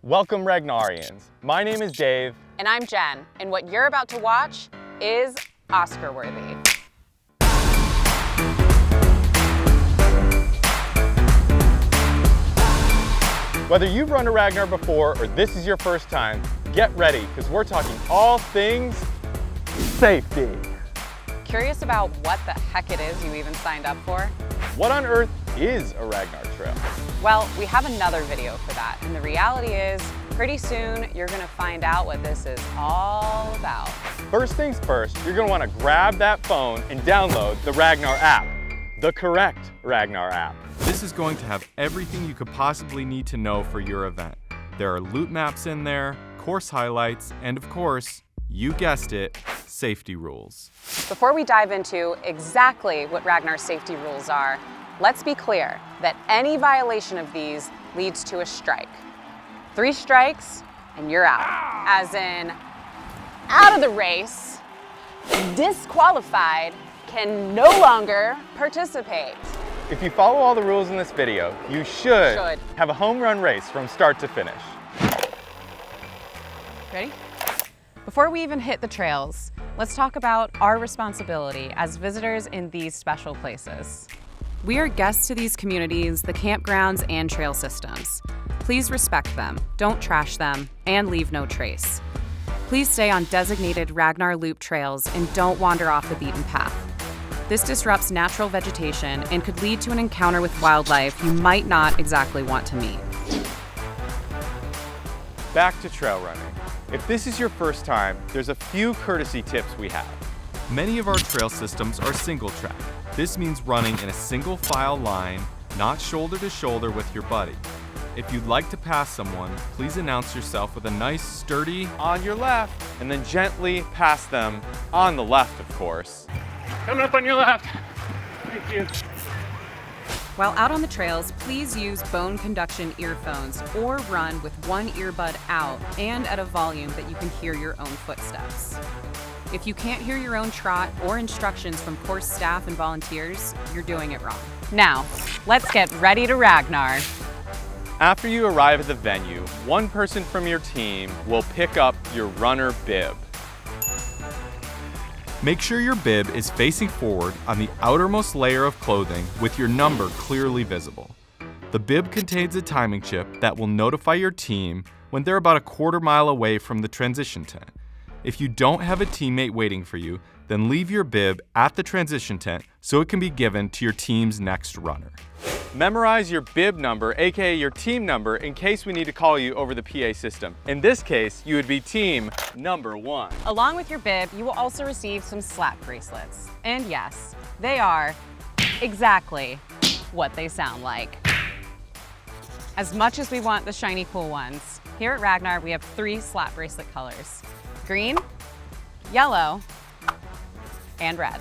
Welcome Ragnarians. My name is Dave. And I'm Jen, and what you're about to watch is Oscar-worthy. Whether you've run a Ragnar before or this is your first time, get ready, because we're talking all things safety. Curious about what the heck it is you even signed up for? What on earth is a Ragnar Trail? Well, we have another video for that, and the reality is, pretty soon you're gonna find out what this is all about. First things first, you're gonna wanna grab that phone and download the Ragnar app, the correct Ragnar app. This is going to have everything you could possibly need to know for your event. There are loop maps in there, course highlights, and of course, you guessed it, safety rules. Before we dive into exactly what Ragnar's safety rules are, let's be clear that any violation of these leads to a strike. 3 strikes and you're out. As in, out of the race, disqualified, can no longer participate. If you follow all the rules in this video, you should have a home run race from start to finish. Ready? Before we even hit the trails, let's talk about our responsibility as visitors in these special places. We are guests to these communities, the campgrounds, and trail systems. Please respect them, don't trash them, and leave no trace. Please stay on designated Ragnar Loop trails and don't wander off the beaten path. This disrupts natural vegetation and could lead to an encounter with wildlife you might not exactly want to meet. Back to trail running. If this is your first time, there's a few courtesy tips we have. Many of our trail systems are single track. This means running in a single file line, not shoulder to shoulder with your buddy. If you'd like to pass someone, please announce yourself with a nice, sturdy, on your left, and then gently pass them on the left, of course. Coming up on your left. Thank you. While out on the trails, please use bone conduction earphones or run with one earbud out and at a volume that you can hear your own footsteps. If you can't hear your own trot or instructions from course staff and volunteers, you're doing it wrong. Now, let's get ready to Ragnar. After you arrive at the venue, one person from your team will pick up your runner bib. Make sure your bib is facing forward on the outermost layer of clothing with your number clearly visible. The bib contains a timing chip that will notify your team when they're about a quarter mile away from the transition tent. If you don't have a teammate waiting for you, then leave your bib at the transition tent so it can be given to your team's next runner. Memorize your bib number, aka your team number, in case we need to call you over the PA system. In this case, you would be team number 1. Along with your bib, you will also receive some slap bracelets. And yes, they are exactly what they sound like. As much as we want the shiny cool ones, here at Ragnar we have 3 slap bracelet colors: green, yellow, and red.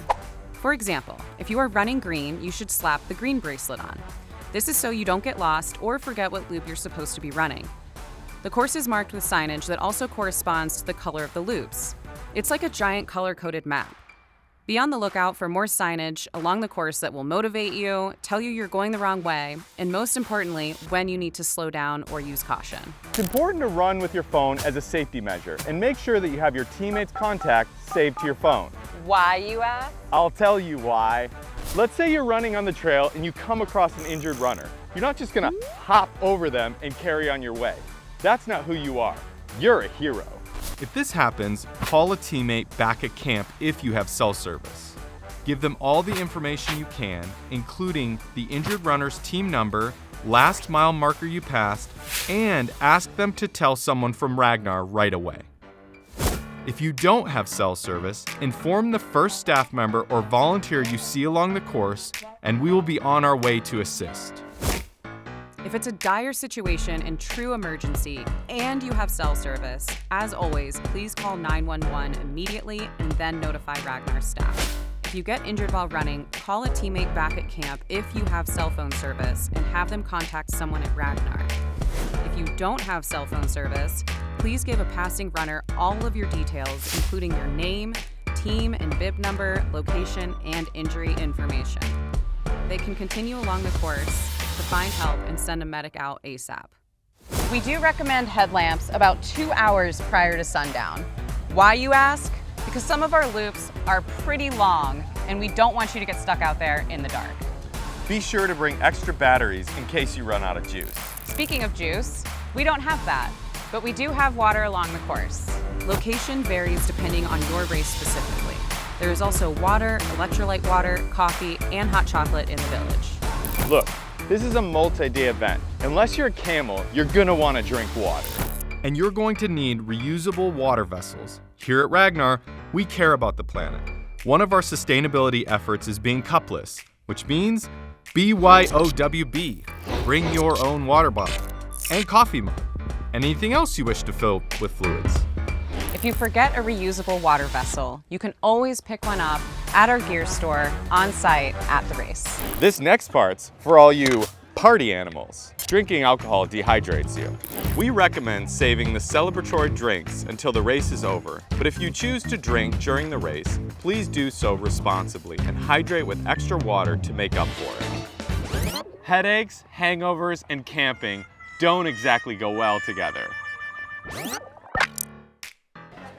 For example, if you are running green, you should slap the green bracelet on. This is so you don't get lost or forget what loop you're supposed to be running. The course is marked with signage that also corresponds to the color of the loops. It's like a giant color-coded map. Be on the lookout for more signage along the course that will motivate you, tell you you're going the wrong way, and most importantly, when you need to slow down or use caution. It's important to run with your phone as a safety measure and make sure that you have your teammate's contact saved to your phone. Why, you ask? I'll tell you why. Let's say you're running on the trail and you come across an injured runner. You're not just gonna hop over them and carry on your way. That's not who you are. You're a hero. If this happens, call a teammate back at camp if you have cell service. Give them all the information you can, including the injured runner's team number, last mile marker you passed, and ask them to tell someone from Ragnar right away. If you don't have cell service, inform the first staff member or volunteer you see along the course, and we will be on our way to assist. If it's a dire situation and true emergency and you have cell service, as always, please call 911 immediately and then notify Ragnar staff. If you get injured while running, call a teammate back at camp if you have cell phone service and have them contact someone at Ragnar. If you don't have cell phone service, please give a passing runner all of your details, including your name, team and bib number, location, and injury information. They can continue along the course to find help and send a medic out ASAP. We do recommend headlamps about 2 hours prior to sundown. Why, you ask? Because some of our loops are pretty long and we don't want you to get stuck out there in the dark. Be sure to bring extra batteries in case you run out of juice. Speaking of juice, we don't have that, but we do have water along the course. Location varies depending on your race specifically. There is also water, electrolyte water, coffee, and hot chocolate in the village. Look, this is a multi-day event. Unless you're a camel, you're gonna wanna drink water. And you're going to need reusable water vessels. Here at Ragnar, we care about the planet. One of our sustainability efforts is being cupless, which means BYOWB. Bring your own water bottle and coffee mug and anything else you wish to fill with fluids. If you forget a reusable water vessel, you can always pick one up at our gear store on site at the race. This next part's for all you party animals. Drinking alcohol dehydrates you. We recommend saving the celebratory drinks until the race is over, but if you choose to drink during the race, please do so responsibly and hydrate with extra water to make up for it. Headaches, hangovers, and camping don't exactly go well together.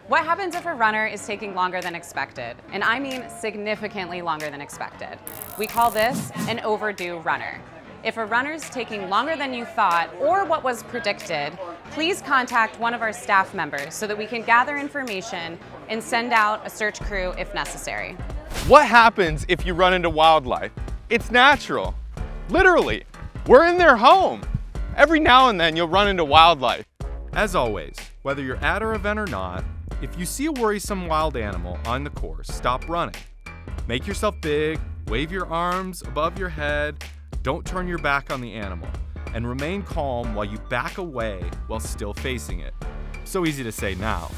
What happens if a runner is taking longer than expected? And I mean significantly longer than expected. We call this an overdue runner. If a runner's taking longer than you thought or what was predicted, please contact one of our staff members so that we can gather information and send out a search crew if necessary. What happens if you run into wildlife? It's natural. Literally, we're in their home. Every now and then you'll run into wildlife. As always, whether you're at our event or not, if you see a worrisome wild animal on the course, stop running. Make yourself big, wave your arms above your head, don't turn your back on the animal, and remain calm while you back away while still facing it. So easy to say now.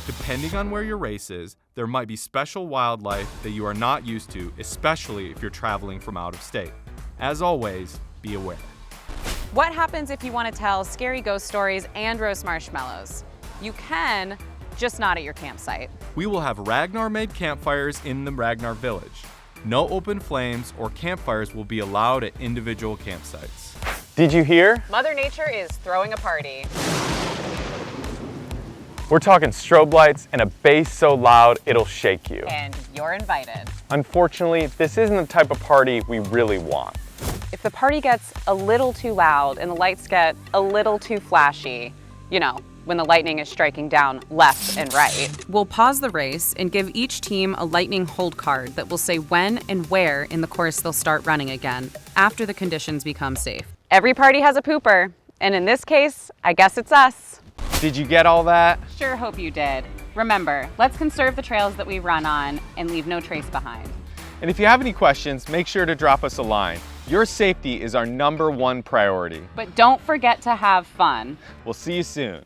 Depending on where your race is, there might be special wildlife that you are not used to, especially if you're traveling from out of state. As always, be aware. What happens if you want to tell scary ghost stories and roast marshmallows? You can, just not at your campsite. We will have Ragnar-made campfires in the Ragnar village. No open flames or campfires will be allowed at individual campsites. Did you hear? Mother Nature is throwing a party. We're talking strobe lights and a bass so loud it'll shake you. And you're invited. Unfortunately, this isn't the type of party we really want. If the party gets a little too loud and the lights get a little too flashy, you know, when the lightning is striking down left and right, we'll pause the race and give each team a lightning hold card that will say when and where in the course they'll start running again after the conditions become safe. Every party has a pooper, and in this case, I guess it's us. Did you get all that? Sure hope you did. Remember, let's conserve the trails that we run on and leave no trace behind. And if you have any questions, make sure to drop us a line. Your safety is our #1 priority. But don't forget to have fun. We'll see you soon.